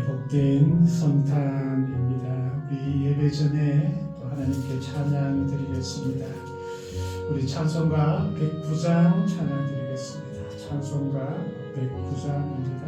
복된 성탄입니다. 우리 예배 전에 또 하나님께 찬양 드리겠습니다. 우리 찬송가 109장 찬양 드리겠습니다. 찬송가 109장입니다.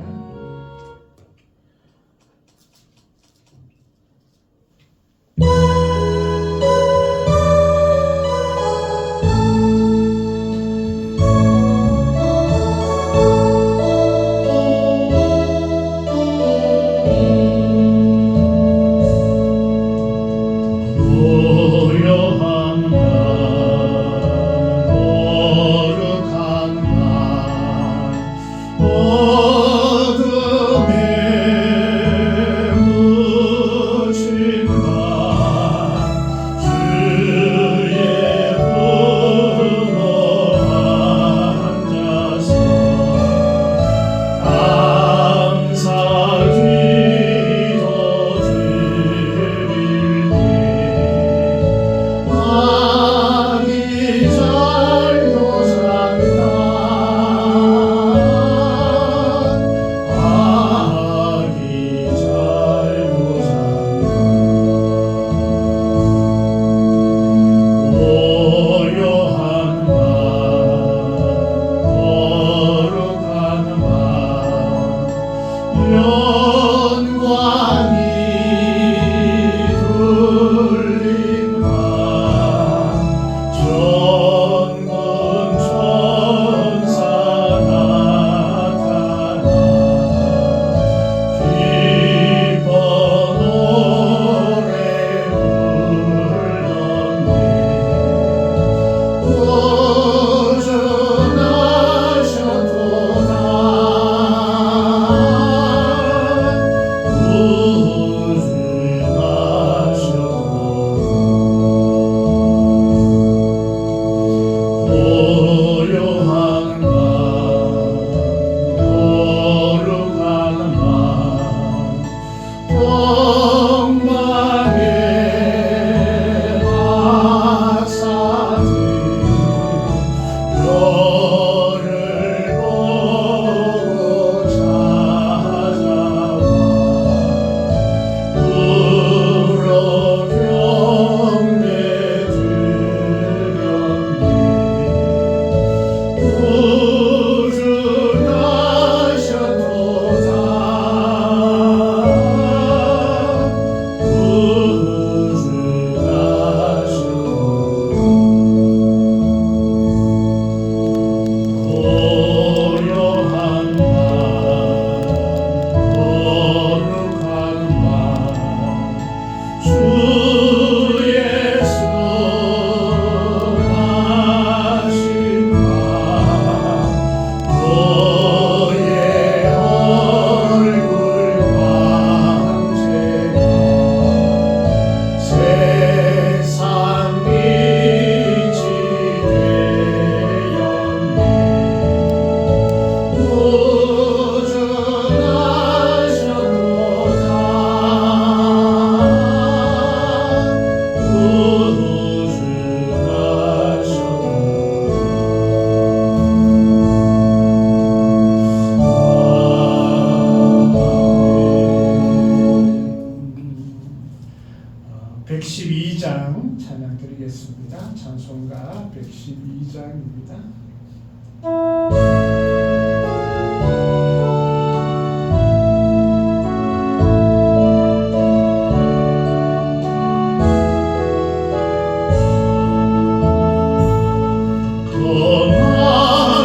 찬양 드리겠습니다. 찬송가 112장입니다. 그 손에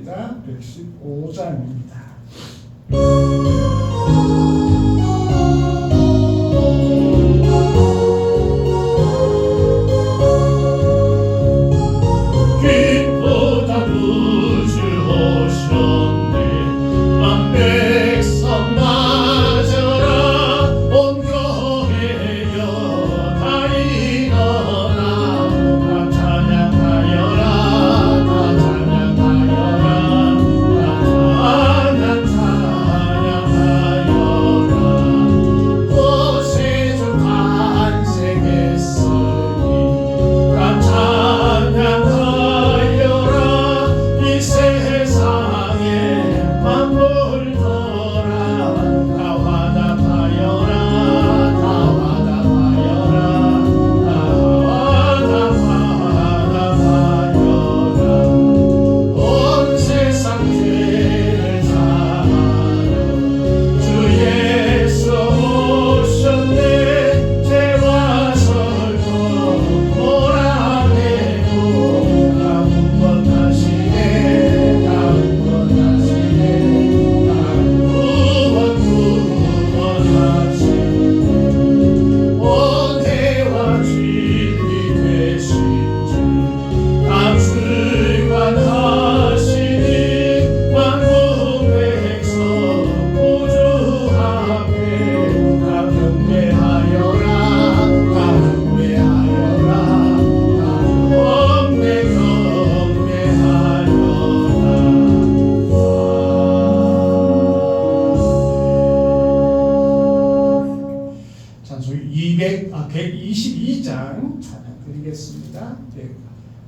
드리겠습니다. 115장입니다. 찬송 122장 찬양 드리겠습니다.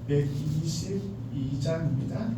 122장입니다.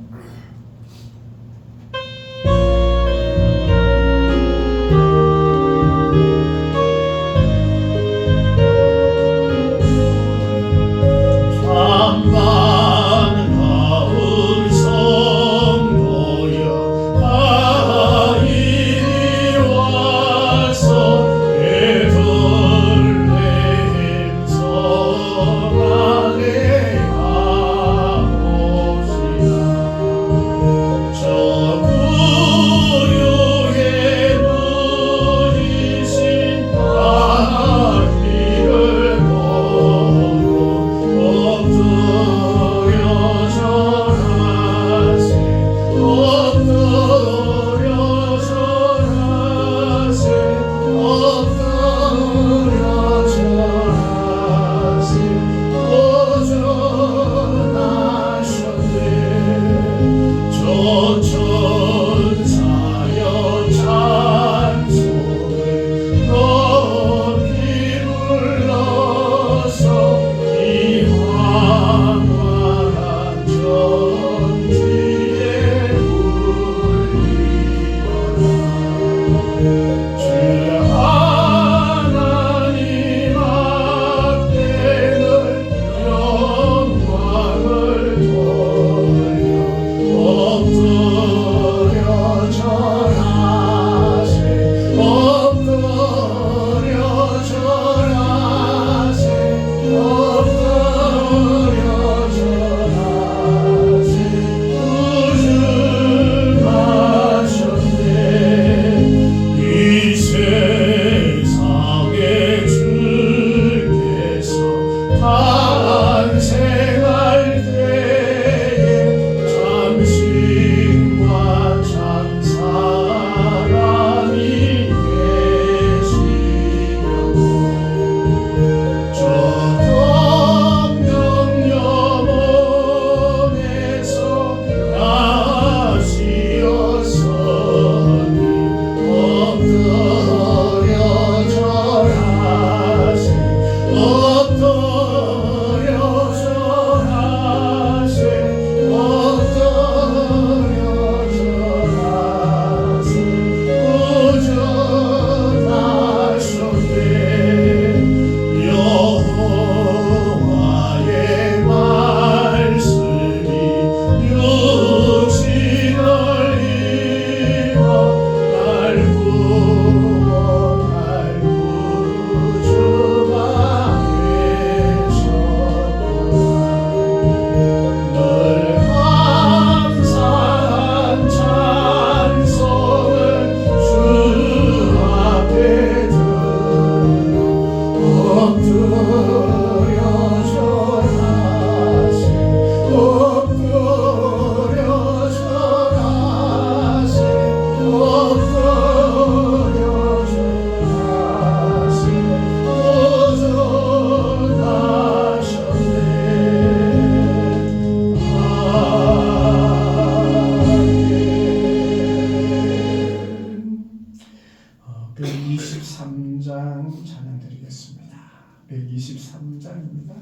123장입니다.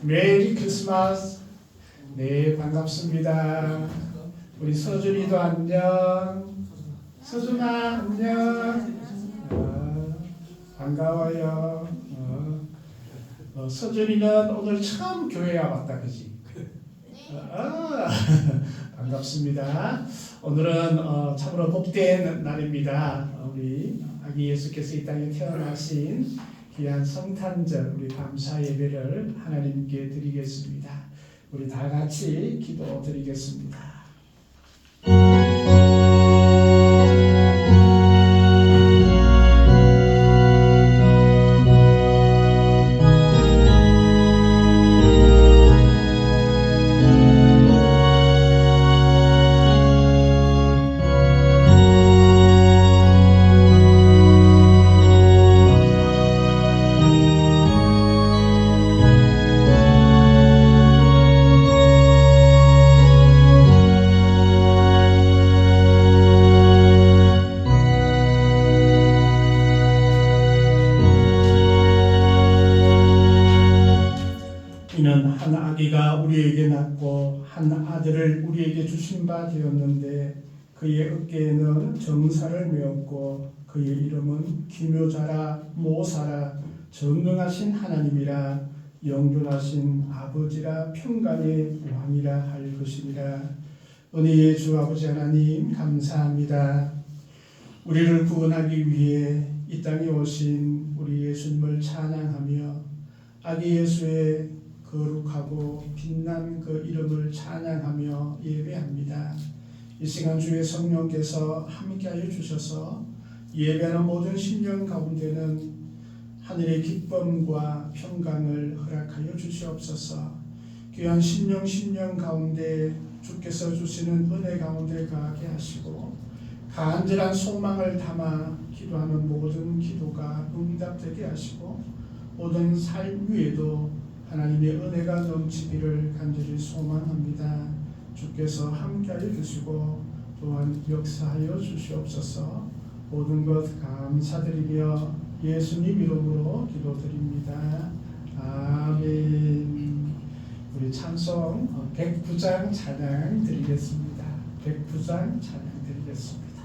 메리 크리스마스. 네, 반갑습니다. 우리 서준이도 안녕. 서준아 안녕. 반가워요. 서준이는 오늘 처음 교회 와봤다, 그지? 반갑습니다. 오늘은 참으로 복된 날입니다. 우리 아기 예수께서 이 땅에 태어나신 귀한 성탄절, 우리 감사 예배를 하나님께 드리겠습니다. 우리 다 같이 기도드리겠습니다. 아기가 우리에게 낳고 한 아들을 우리에게 주신 바 되었는데 그의 어깨에는 정사를 메었고 그의 이름은 기묘자라 모사라 전능하신 하나님이라 영존하신 아버지라 평강의 왕이라 할 것이니라. 은혜의 주 아버지 하나님 감사합니다. 우리를 구원하기 위해 이 땅에 오신 우리 예수님을 찬양하며 아기 예수의 거룩하고 빛난 그 이름을 찬양하며 예배합니다. 이 시간 주의 성령께서 함께하여 주셔서 예배하는 모든 심령 가운데는 하늘의 기쁨과 평강을 허락하여 주시옵소서. 귀한 심령 가운데 주께서 주시는 은혜 가운데 가게 하시고 간절한 소망을 담아 기도하는 모든 기도가 응답되게 하시고 모든 삶 위에도 하나님의 은혜가 넘치기를 간절히 소망합니다. 주께서 함께하여 주시고 또한 역사하여 주시옵소서. 모든 것 감사드리며 예수님 이름으로 기도드립니다. 아멘. 우리 찬송 109장 찬양 드리겠습니다. 109장 찬양 드리겠습니다.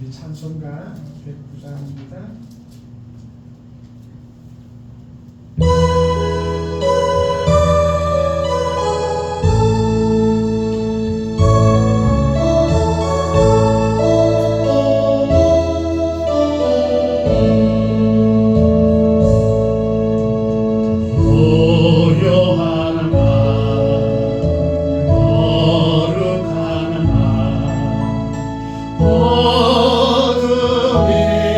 우리 찬송가 109장입니다. 어둠이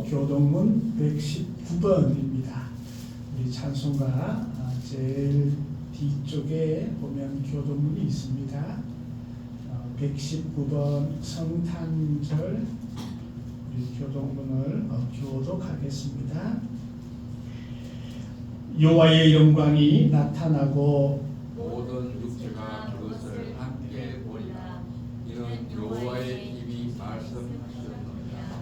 교동문 119번입니다. 우리 찬송가 제일 뒤쪽에 보면 교동문이 있습니다. 119번 성탄절 우리 교동문을 교독하겠습니다. 여호와의 영광이 나타나고 모든 육체가 그것을 함께 보리라. 이는 여호와의 입이 말씀하셨느니라.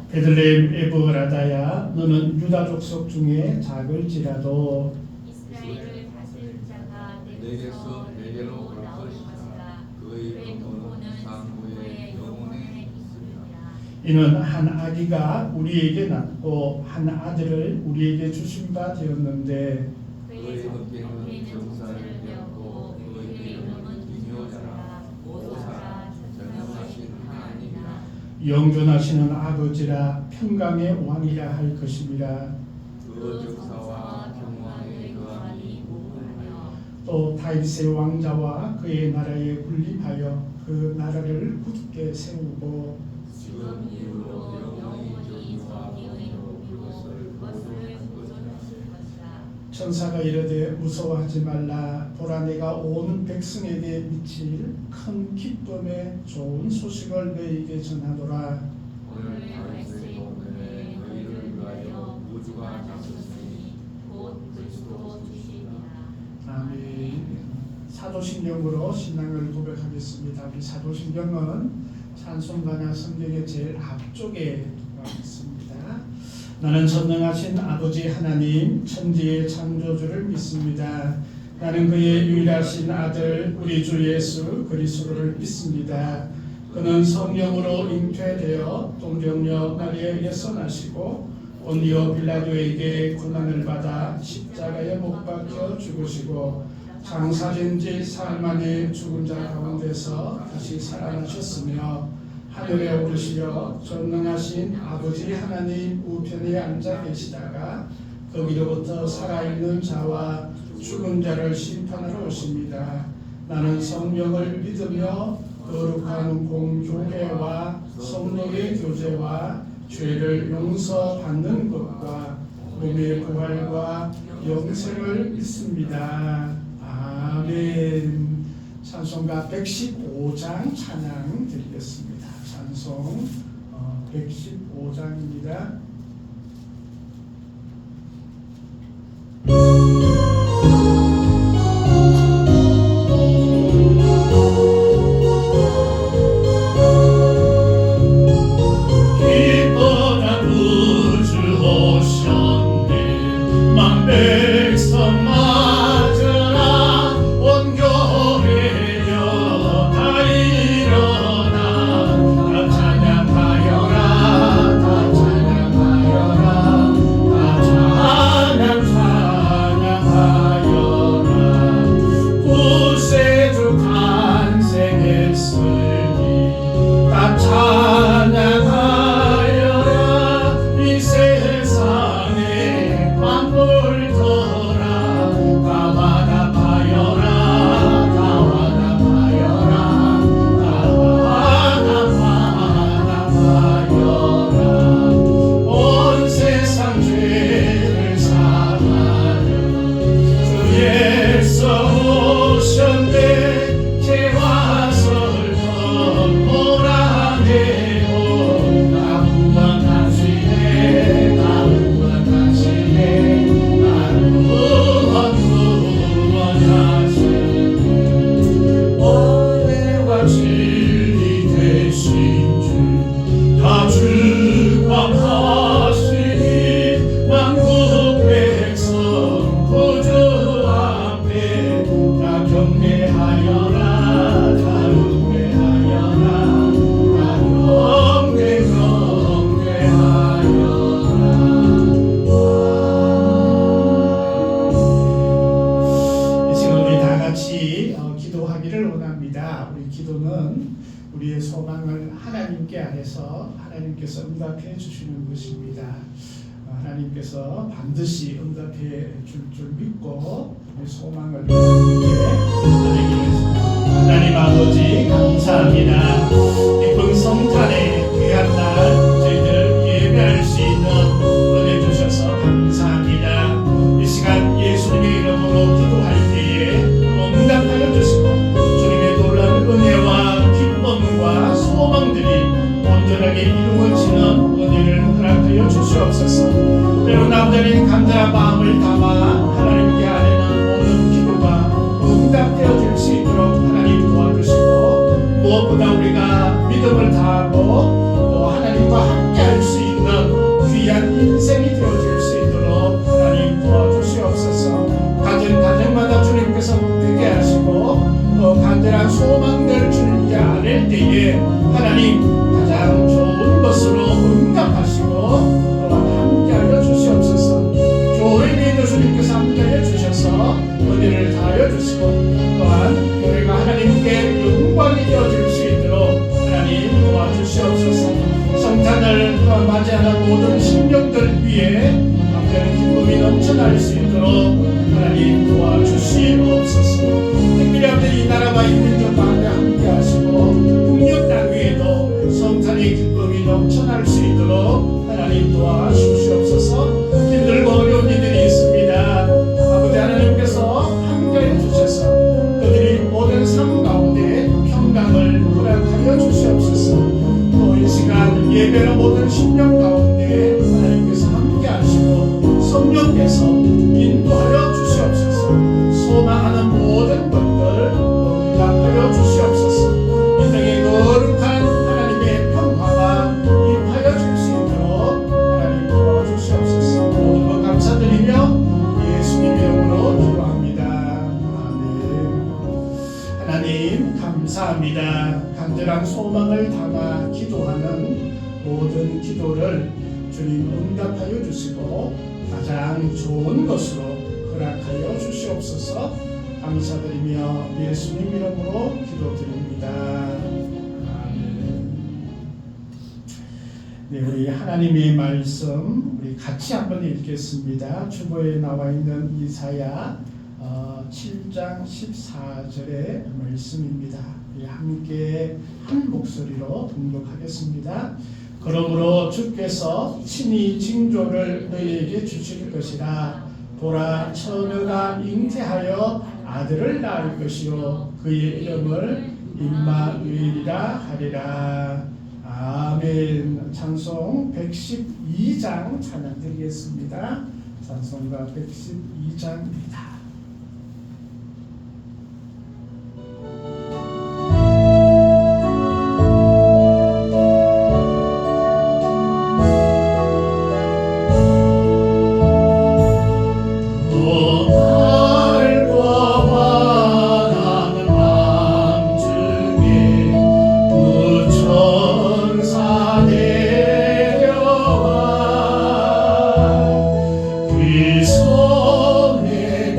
베들레헴 에브라다야 너는 유다 족속 중에 작을지라도 이스라엘을 다스릴 자가 내게서 내게로 올 것이라. 그의 근본은 상부의 영혼에 있으리라. 이는 한 아기가 우리에게 낳고 한 아들을 우리에게 주신 바 되었는데 그의 어깨는 정사를 배웠고 그의 이름은 기묘자라. 오사라 전능하신 하나님이라. 영존하시는 아버지라 평강의 왕이라 할 것임이라. 그 정사와 평강의 거함이 무궁하며 또 다윗의 왕자와 그의 나라에 군림하여 그 나라를 굳게 세우고 지금 이후로 영원히 정의와 공의로 그것을 보존할 것이라. 천사가 이르되 무서워하지 말라. 보라 내가 온 백성에게 미칠 큰 기쁨의 좋은 소식을 너희에게 전하노라. 오늘 다윗의 동편에 너희를 위하여 우주가 나섰으니 곧 그리스도 주시니라. 아멘. 사도신경으로 신앙을 고백하겠습니다. 우리 사도신경은 찬송가나 성경의 제일 앞쪽에 있습니다. 나는 전능하신 아버지 하나님 천지의 창조주를 믿습니다. 나는 그의 유일하신 아들 우리 주 예수 그리스도를 믿습니다. 그는 성령으로 잉태되어 동정녀 마리아에게서 나시고 본디오 빌라도에게 고난을 받아 십자가에 못 박혀 죽으시고 장사된 지 사흘 만에 죽은 자 가운데서 다시 살아나셨으며 하늘에 오르시어 전능하신 아버지 하나님 우편에 앉아 계시다가 거기로부터 살아있는 자와 죽은 자를 심판하러 오십니다. 나는 성령을 믿으며 거룩한 공교회와 성도의 교제와 죄를 용서받는 것과 몸의 부활과 영생을 믿습니다. 아멘. 찬송가 115장 찬양 드리겠습니다. 찬송 115장입니다. 우리의 소망을 하나님께 아래서 하나님께서 응답해 주시는 것입니다. 하나님께서 반드시 응답해 줄 믿고 우리 소망을 하나님께 드리겠습니다. 하나님 아버지 감사합니다. 기쁜 성탄의 귀한 날 저희들 예배할 수 있는 간절한 마음을 담아 하나님께 아뢰는 모든 기도가 응답되어질 수 있도록 하나님 도와주시고, 무엇보다 우리가 믿음을 다하고 또 하나님과 함께 할 수 있는 귀한 인생이 되어질 수 있도록 하나님 도와주시옵소서. 가정마다 주님께서 되게 하시고 간절한 소망들 주님께 아뢰 때에 하나님 가장 좋은 것으로 응답하시고 또 함께하여 주시옵소서. 교회에도 주님께서 함께하여 주셔서 은혜를 다하여 주시고, 또한 교회가 하나님께 영광이 되어질 수 있도록 하나님 도와주시옵소서. 성탄을 맞이하는 모든 심령들 위해 남자는 기쁨이 넘쳐날 수 있도록 하나님 도와주시옵소서. 특별히 아버지 이 나라와 이 민족 가운데 함께 하시고 북녘 땅 위에도 성탄의 기쁨이 넘쳐날 수 있도록 하나님 도와주시옵소서. 힘들고 어려운 이들이 있습니다. 아버지 하나님께서 함께해 주셔서 그들이 모든 삶 가운데 평강을 허락하여 주시옵소서. 또 이 시간 예배로 모든 심령 가운데 하나님께서 함께 하시고 성령께서 인도하여 주시옵소서. 소망하는 모든 것들 응답하여 주시옵소서. 이 땅에 거룩한 하나님의 평화가 임하여 줄 수 있도록 하나님 도와주시옵소서. 모든 것 감사드리며 예수님의 이름으로 기도합니다. 아멘. 하나님 감사합니다. 간절한 소망을 담아 기도하는 모든 기도를 주님 응답하여 주시고 가장 좋은 것으로 허락하여 주시옵소서. 감사드리며 예수님 이름으로 기도드립니다. 네, 우리 하나님의 말씀 우리 같이 한번 읽겠습니다. 주보에 나와 있는 이사야 7장 14절의 말씀입니다. 우리 함께 한 목소리로 봉독하겠습니다. 그러므로 주께서 친히 징조를 너희에게 주실 것이라. 보라, 처녀가 잉태하여 아들을 낳을 것이요 그의 이름을 임마누엘이라 하리라. 아멘. 찬송 112장 찬양 드리겠습니다. 찬송가 112장입니다. 그 손에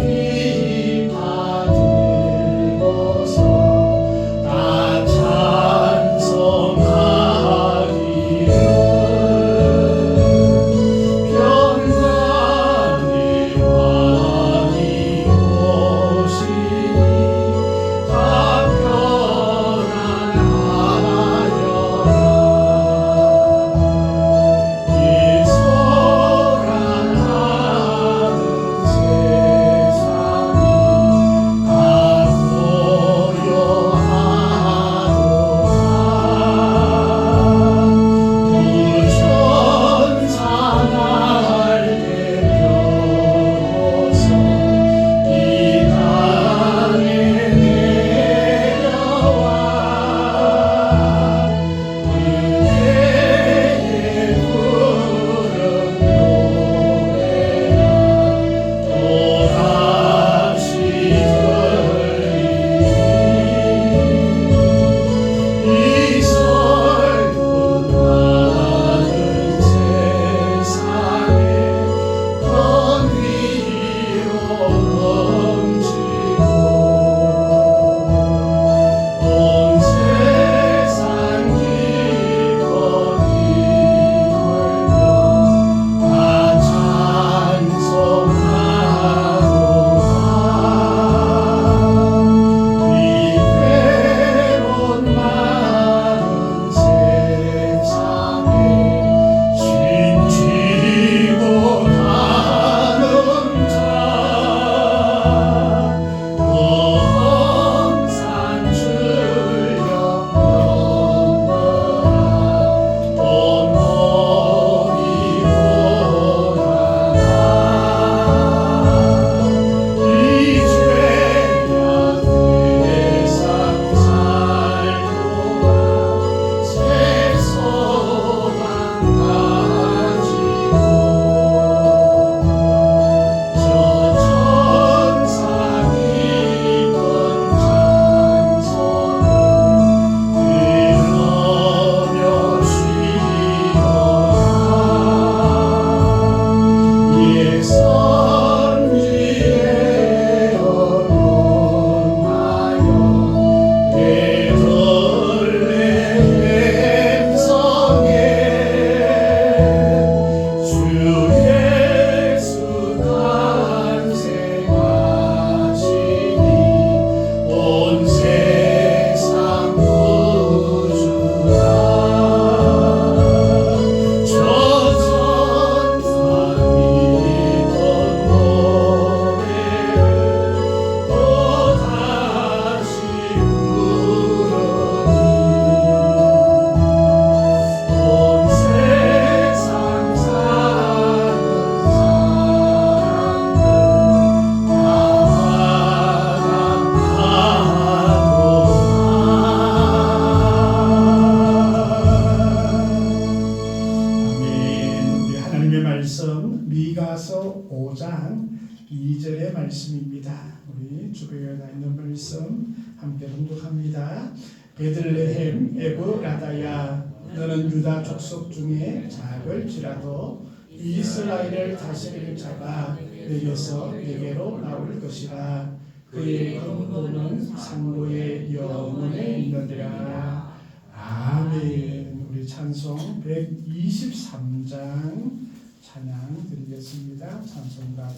말씀입니다. 우리 주변에 나 있는 말씀 함께 봉독합니다. 베들레헴 에브라다야, 너는 유다 족속 중에 작을지라도 이스라엘을 다스릴 자가 내게서 내게로 나올 것이라. 그의 근본은 상고의 영원에 있느니라. 아멘. 우리 찬송 123장 찬양 드리겠습니다. 찬송가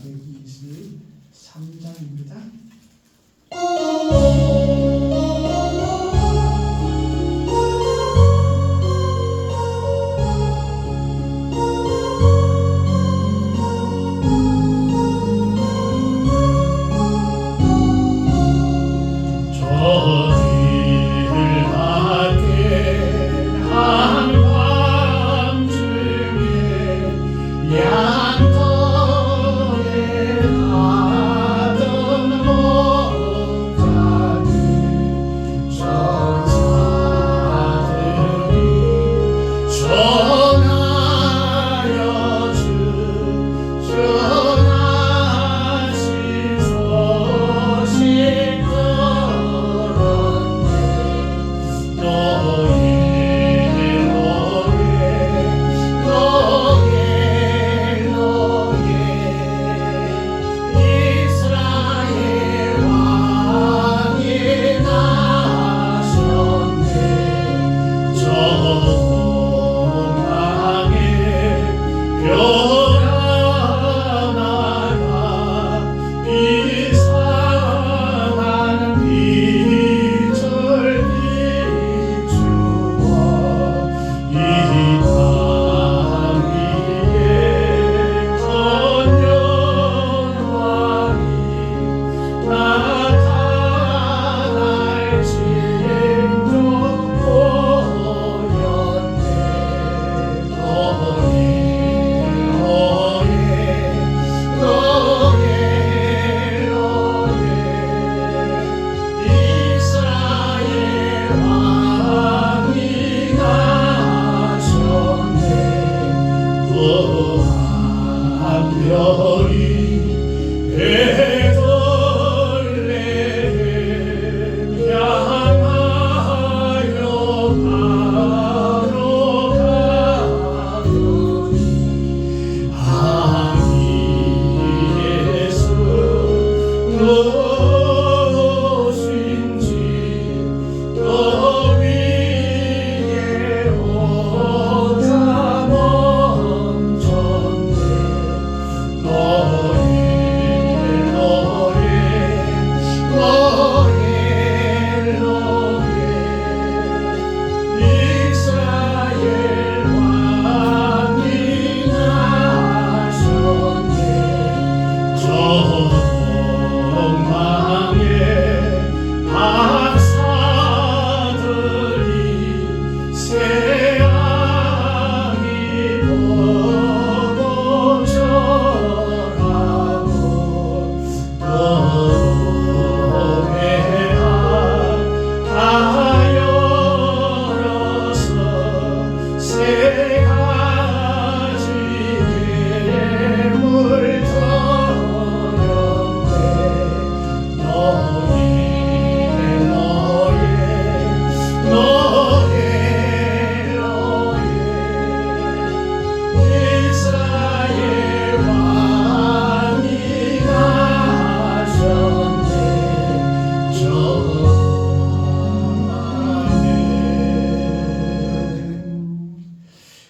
123장입니다.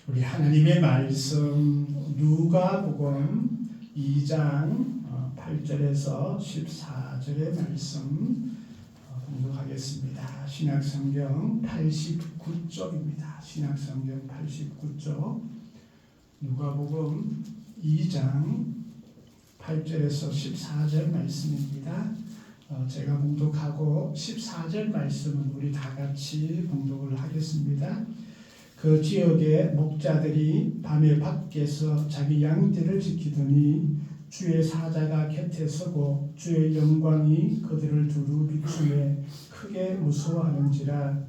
우리 하나님의 말씀 누가복음 2장 8절에서 14절의 말씀 공독하겠습니다. 신약성경 89쪽입니다. 신약성경 89쪽 누가복음 2장 8절에서 14절 말씀입니다. 제가 봉독하고 14절 말씀은 우리 다 같이 봉독을 하겠습니다. 그 지역의 목자들이 밤에 밖에서 자기 양떼를 지키더니 주의 사자가 곁에 서고 주의 영광이 그들을 두루 비추매 크게 무서워하는지라.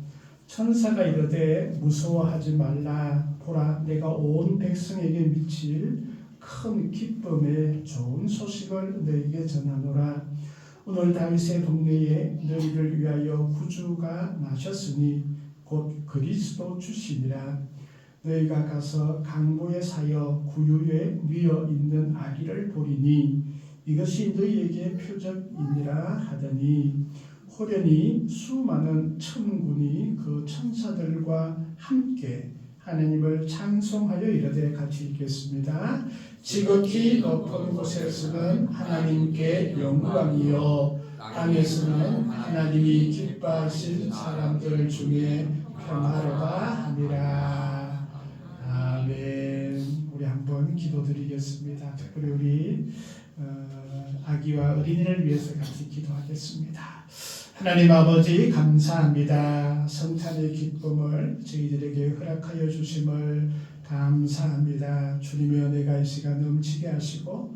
천사가 이르되 무서워하지 말라. 보라, 내가 온 백성에게 미칠 큰 기쁨의 좋은 소식을 너희에게 전하노라. 오늘 다윗의 동네에 너희를 위하여 구주가 나셨으니 곧 그리스도 주시니라. 너희가 가서 강보에 사여 구유에 뉘어 있는 아기를 보리니 이것이 너희에게 표적이니라 하더니 호련히 수많은 천군이 그 천사들과 함께 하나님을 찬송하여 이르되 같이 읽겠습니다. 지극히 높은 곳에서는 하나님께 영광이요 땅에서는 하나님이 기뻐하신 사람들 중에 평화로다 하니라. 아멘. 우리 한번 기도드리겠습니다. 특별히 우리 아기와 어린이를 위해서 같이 기도하겠습니다. 하나님 아버지 감사합니다. 성탄의 기쁨을 저희들에게 허락하여 주심을 감사합니다. 주님의 은혜가 이 시간 넘치게 하시고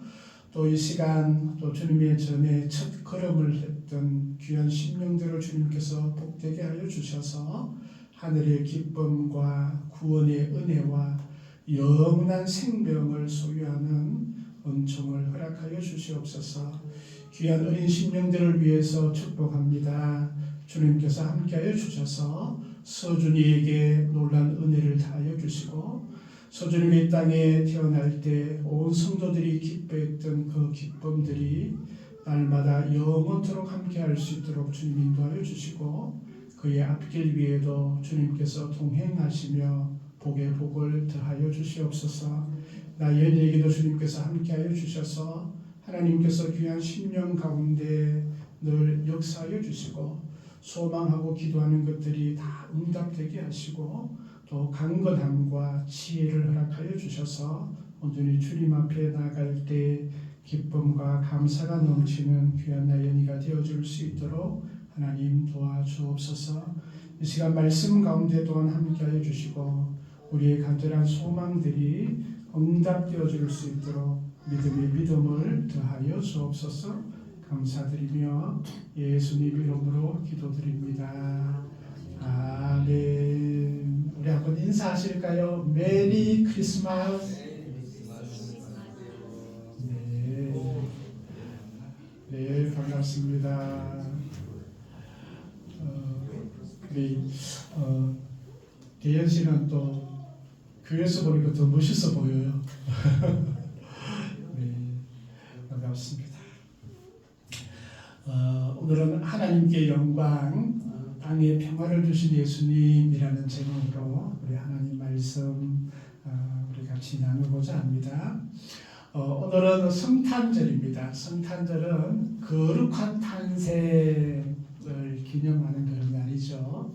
또 이 시간 또 주님의 전에 첫 걸음을 했던 귀한 심령들을 주님께서 복되게 하여 주셔서 하늘의 기쁨과 구원의 은혜와 영원한 생명을 소유하는 은총을 허락하여 주시옵소서. 귀한 어린 심령들을 위해서 축복합니다. 주님께서 함께하여 주셔서 서준이에게 놀란 은혜를 다하여 주시고 서준이 이 땅에 태어날 때 온 성도들이 기뻐했던 그 기쁨들이 날마다 영원토록 함께할 수 있도록 주님 인도하여 주시고 그의 앞길 위에도 주님께서 동행하시며 복의 복을 더하여 주시옵소서. 나의 은혜에게도 주님께서 함께하여 주셔서 하나님께서 귀한 심령 가운데 늘 역사하여 주시고 소망하고 기도하는 것들이 다 응답되게 하시고 또 강건함과 지혜를 허락하여 주셔서 온전히 주님 앞에 나갈 때 기쁨과 감사가 넘치는 귀한 나연이가 되어줄 수 있도록 하나님 도와주옵소서. 이 시간 말씀 가운데 또한 함께하여 주시고 우리의 간절한 소망들이 응답되어질 수 있도록 믿음의 믿음을 더하여 주옵소서. 감사드리며 예수님 이름으로 기도드립니다. 아멘. 우리 한번 인사하실까요? 메리 크리스마스. 네, 반갑습니다. 우리 대현 씨는 또 교회에서 보니까 더 멋있어 보여요. 네, 반갑습니다. 오늘은 하나님께 영광, 땅에 평화를 주신 예수님이라는 제목으로 우리 하나님 말씀 우리 같이 나누고자 합니다. 오늘은 성탄절입니다. 성탄절은 거룩한 탄생을 기념하는 그런 날이죠.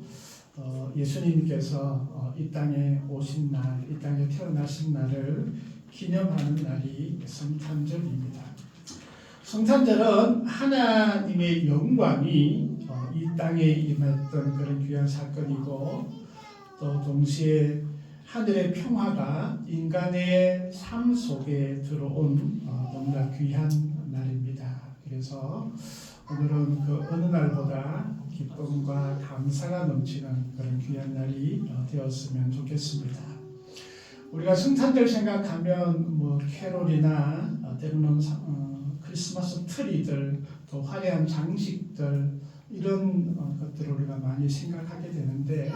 예수님께서 이 땅에 오신 날, 이 땅에 태어나신 날을 기념하는 날이 성탄절입니다. 성탄절은 하나님의 영광이 이 땅에 임했던 그런 귀한 사건이고 또 동시에 하늘의 평화가 인간의 삶 속에 들어온 너무나 귀한 날입니다. 그래서 오늘은 그 어느 날보다 기쁨과 감사가 넘치는 그런 귀한 날이 되었으면 좋겠습니다. 우리가 성탄절 생각하면 뭐 캐롤이나 때로는 크리스마스 트리들, 또 화려한 장식들 이런 것들을 우리가 많이 생각하게 되는데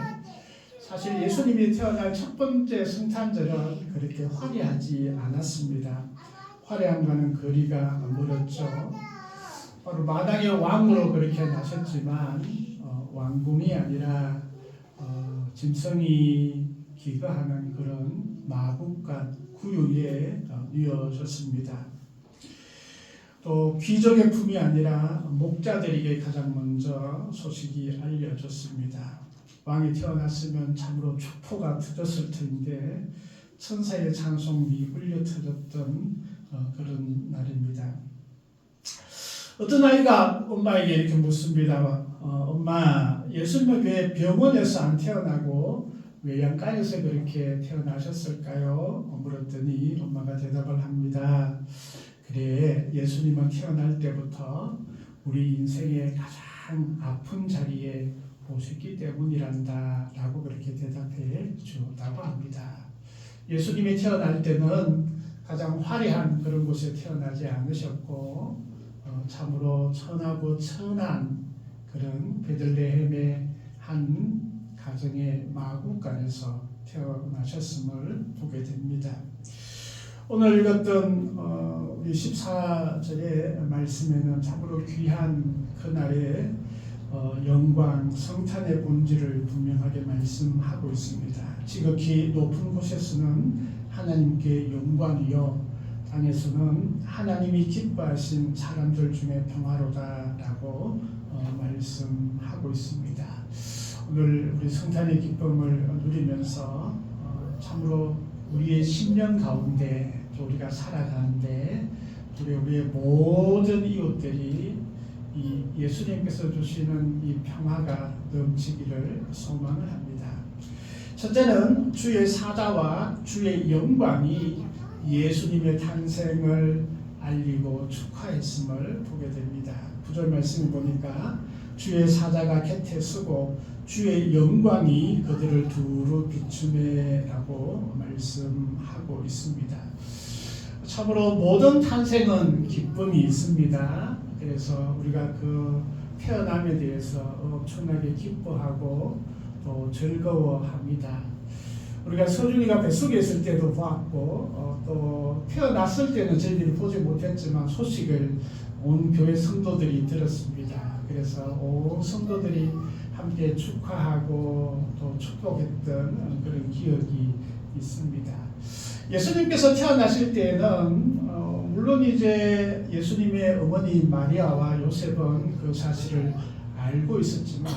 사실 예수님이 태어날 첫 번째 성탄절은 그렇게 화려하지 않았습니다. 화려함과는 거리가 멀었죠. 바로 마당의 왕으로 그렇게 나셨지만 왕궁이 아니라 짐승이 기거하는 그런 마국간 구유에 뉘어졌습니다. 또 귀족의 품이 아니라 목자들에게 가장 먼저 소식이 알려졌습니다. 왕이 태어났으면 참으로 축포가 터졌을 텐데 천사의 찬송이 울려 터졌던 그런 날입니다. 어떤 아이가 엄마에게 이렇게 묻습니다. 엄마, 예수님은 왜 병원에서 안 태어나고 왜 양가에서 그렇게 태어나셨을까요? 물었더니 엄마가 대답을 합니다. 그래, 예수님은 태어날 때부터 우리 인생의 가장 아픈 자리에 오셨기 때문이란다 라고 그렇게 대답해 주었다고 합니다. 예수님이 태어날 때는 가장 화려한 그런 곳에 태어나지 않으셨고 참으로 천하고 천한 그런 베들레헴의 한 가정의 마구간에서 태어나셨음을 보게 됩니다. 오늘 읽었던 우리 14절의 말씀에는 참으로 귀한 그날의 영광, 성탄의 본질을 분명하게 말씀하고 있습니다. 지극히 높은 곳에서는 하나님께 영광이요, 땅에서는 하나님이 기뻐하신 사람들 중에 평화로다라고 말씀하고 있습니다. 오늘 우리 성탄의 기쁨을 누리면서 참으로 우리의 심령 가운데 또 우리가 살아가는데 우리의 모든 이웃들이 이 예수님께서 주시는 이 평화가 넘치기를 소망을 합니다. 첫째는 주의 사자와 주의 영광이 예수님의 탄생을 알리고 축하했음을 보게 됩니다. 9절 말씀을 보니까 주의 사자가 곁에 서고 주의 영광이 그들을 두루 비추매라고 말씀하고 있습니다. 참으로 모든 탄생은 기쁨이 있습니다. 그래서 우리가 그 태어남에 대해서 엄청나게 기뻐하고 또 즐거워합니다. 우리가 서준이가 뱃속에 있을 때도 보았고 또 태어났을 때는 저희들이 보지 못했지만 소식을 온 교회 성도들이 들었습니다. 그래서 온 성도들이 함께 축하하고 또 축복했던 그런 기억이 있습니다. 예수님께서 태어나실 때에는 물론 이제 예수님의 어머니 마리아와 요셉은 그 사실을 알고 있었지만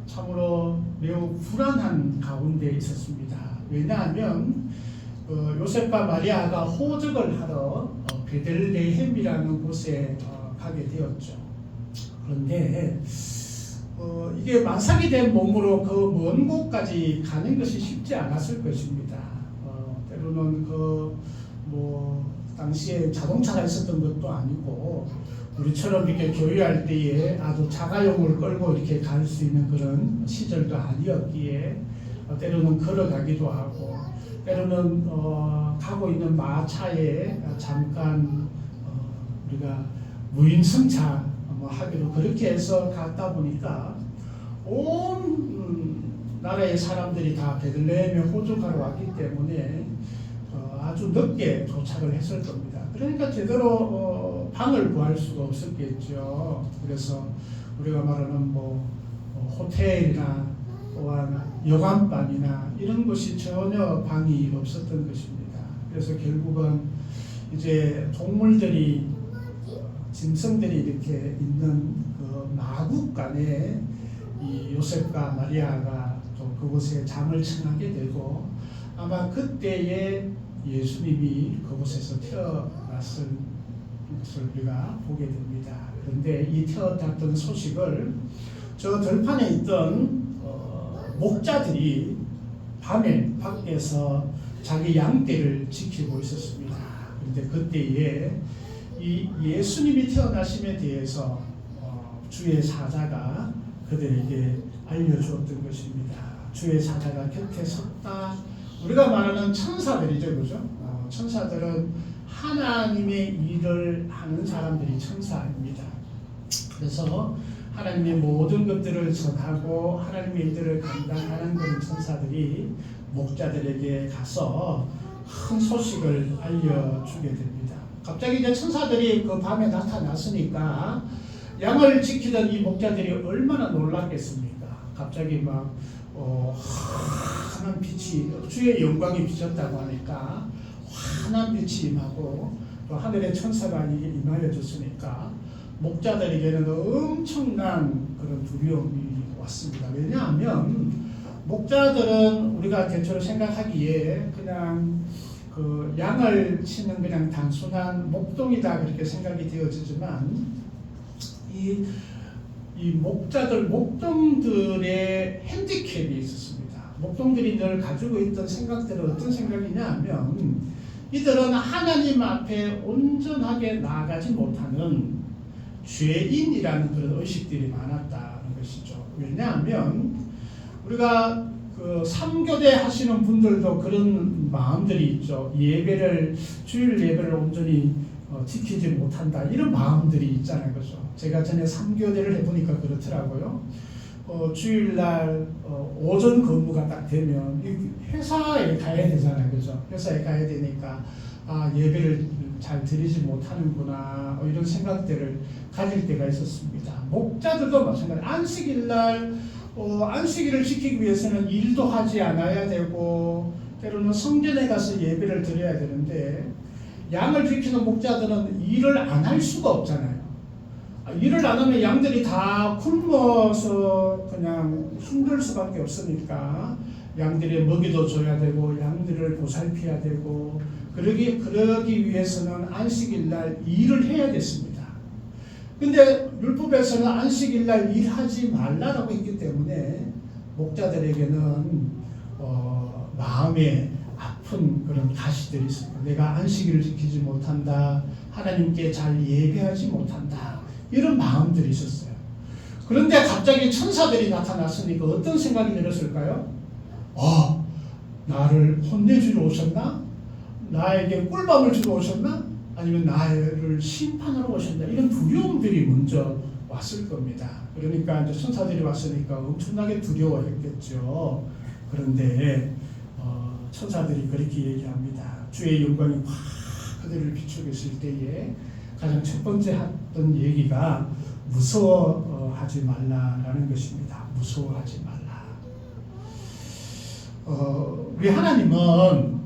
참으로 매우 불안한 가운데 있었습니다. 왜냐하면 요셉과 마리아가 호적을 하러 베들레헴이라는 곳에 가게 되었죠. 그런데 이게 만삭이 된 몸으로 그 먼 곳까지 가는 것이 쉽지 않았을 것입니다. 때로는 당시에 자동차가 있었던 것도 아니고 우리처럼 이렇게 교회할 때에 아주 자가용을 끌고 이렇게 갈 수 있는 그런 시절도 아니었기에 때로는 걸어가기도 하고 때로는 가고 있는 마차에 잠깐 우리가 무임승차 하기로 그렇게 해서 갔다 보니까 온 나라의 사람들이 다 베들레헴에 호적하러 왔기 때문에 아주 늦게 도착을 했을 겁니다. 그러니까 제대로 방을 구할 수가 없었겠죠. 그래서 우리가 말하는 호텔이나 또한 여관방이나 이런 것이 전혀 방이 없었던 것입니다. 그래서 결국은 이제 동물들이 짐승들이 이렇게 있는 그 마구간에 이 요셉과 마리아가 또 그곳에 잠을 청하게 되고 아마 그때에 예수님이 그곳에서 태어났을 것을 우리가 보게 됩니다. 그런데 이 태어났던 소식을 저 들판에 있던 목자들이 밤에 밖에서 자기 양떼를 지키고 있었습니다. 그런데 그때에 이 예수님이 태어나심에 대해서 주의 사자가 그들에게 알려주었던 것입니다. 주의 사자가 곁에 섰다. 우리가 말하는 천사들이죠, 그죠? 천사들은 하나님의 일을 하는 사람들이 천사입니다. 그래서 하나님의 모든 것들을 전하고 하나님의 일들을 감당하는 그런 천사들이 목자들에게 가서 큰 소식을 알려주게 됩니다. 갑자기 이제 천사들이 그 밤에 나타났으니까 양을 지키던 이 목자들이 얼마나 놀랐겠습니까? 갑자기 막 환한 빛이 주의 영광이 비쳤다고 하니까 환한 빛이 임하고 또 하늘의 천사가 임하여 줬으니까 목자들에게는 엄청난 그런 두려움이 왔습니다. 왜냐하면 목자들은 우리가 대체로 생각하기에 그냥 그 양을 치는 그냥 단순한 목동이다 그렇게 생각이 되어지지만 이 목동들의 핸디캡이 있었습니다. 목동들이 늘 가지고 있던 생각들은 어떤 생각이냐 하면 이들은 하나님 앞에 온전하게 나아가지 못하는 죄인이라는 그런 의식들이 많았다는 것이죠. 왜냐하면 우리가 그 그 3교대 하시는 분들도 그런 마음들이 있죠. 주일 예배를 온전히 지키지 못한다 이런 마음들이 있잖아요, 그죠? 제가 전에 3교대를 해보니까 그렇더라고요. 주일날 오전 근무가 딱 되면 회사에 가야 되잖아요, 그죠? 회사에 가야 되니까 예배를 잘 드리지 못하는구나 이런 생각들을 가질 때가 있었습니다. 목자들도 마찬가지. 안식일날 안식일을 지키기 위해서는 일도 하지 않아야 되고 때로는 성전에 가서 예배를 드려야 되는데 양을 지키는 목자들은 일을 안 할 수가 없잖아요. 일을 안 하면 양들이 다 굶어서 그냥 힘들 수밖에 없으니까 양들의 먹이도 줘야 되고 양들을 보살펴야 되고 그러기 위해서는 안식일날 일을 해야 됐습니다. 근데 율법에서는 안식일날 일하지 말라라고 했기 때문에 목자들에게는 마음에 아픈 그런 가시들이 있습니다. 내가 안식일을 지키지 못한다. 하나님께 잘 예배하지 못한다. 이런 마음들이 있었어요. 그런데 갑자기 천사들이 나타났으니까 어떤 생각이 들었을까요? 나를 혼내주러 오셨나? 나에게 꿀밤을 주러 오셨나? 아니면 나를 심판하러 오셨나? 이런 두려움들이 먼저 왔을 겁니다. 그러니까 이제 천사들이 왔으니까 엄청나게 두려워했겠죠. 그런데 천사들이 그렇게 얘기합니다. 주의 영광이 확 그들을 비추고 있을 때에 가장 첫 번째 했던 얘기가 무서워하지 말라라는 것입니다. 무서워하지 말라. 우리 하나님은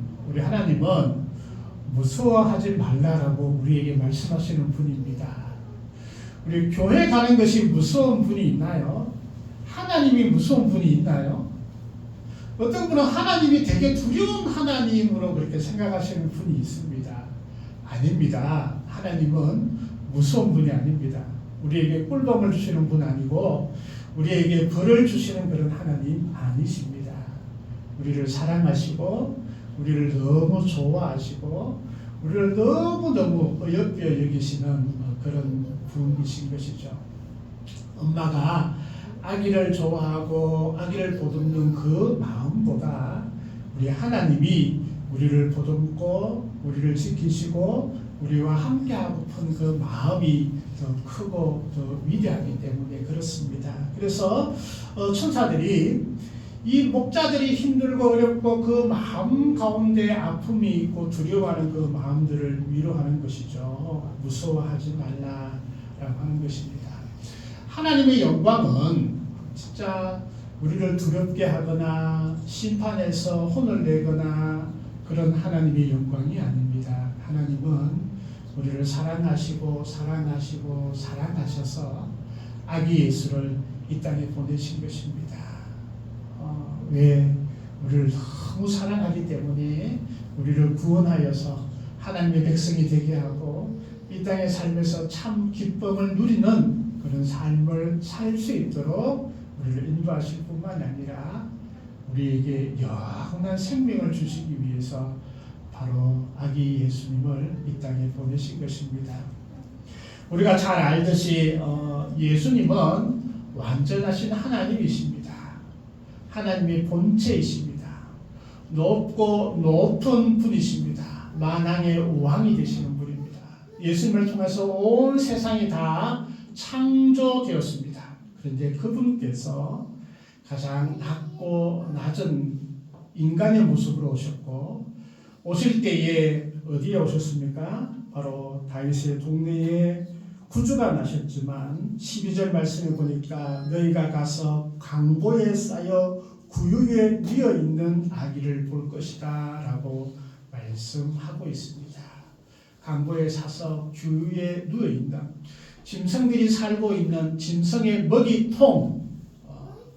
무서워하지 말라라고 우리에게 말씀하시는 분입니다. 우리 교회 가는 것이 무서운 분이 있나요? 하나님이 무서운 분이 있나요? 어떤 분은 하나님이 되게 두려운 하나님으로 그렇게 생각하시는 분이 있습니다. 아닙니다. 하나님은 무서운 분이 아닙니다. 우리에게 꿀밤을 주시는 분 아니고 우리에게 벌을 주시는 그런 하나님 아니십니다. 우리를 사랑하시고 우리를 너무 좋아하시고 우리를 너무너무 어여삐어 여기시는 그런 분이신 것이죠. 엄마가 아기를 좋아하고 아기를 보듬는 그 마음보다 우리 하나님이 우리를 보듬고 우리를 지키시고 우리와 함께하고픈 그 마음이 더 크고 더 위대하기 때문에 그렇습니다. 그래서 천사들이 이 목자들이 힘들고 어렵고 그 마음 가운데 아픔이 있고 두려워하는 그 마음들을 위로하는 것이죠. 무서워하지 말라라고 하는 것입니다. 하나님의 영광은 진짜 우리를 두렵게 하거나 심판해서 혼을 내거나 그런 하나님의 영광이 아닙니다. 하나님은 우리를 사랑하시고 사랑하셔서 아기 예수를 이 땅에 보내신 것입니다. 왜? 우리를 너무 사랑하기 때문에 우리를 구원하여서 하나님의 백성이 되게 하고 이 땅의 삶에서 참 기쁨을 누리는 그런 삶을 살 수 있도록 우리를 인도하실 뿐만 아니라 우리에게 영원한 생명을 주시기 위해서 바로 아기 예수님을 이 땅에 보내신 것입니다. 우리가 잘 알듯이 예수님은 완전하신 하나님이십니다. 하나님의 본체이십니다. 높고 높은 분이십니다. 만왕의 왕이 되시는 분입니다. 예수님을 통해서 온 세상이 다 창조되었습니다. 그런데 그분께서 가장 낮고 낮은 인간의 모습으로 오셨고 오실 때에 어디에 오셨습니까? 바로 다윗의 동네에 구주가 나셨지만 12절 말씀에 보니까 너희가 가서 강보에 쌓여 구유에 누워 있는 아기를 볼 것이다 라고 말씀하고 있습니다. 강보에 사서 구유에 누워 있는 짐승들이 살고 있는 짐승의 먹이통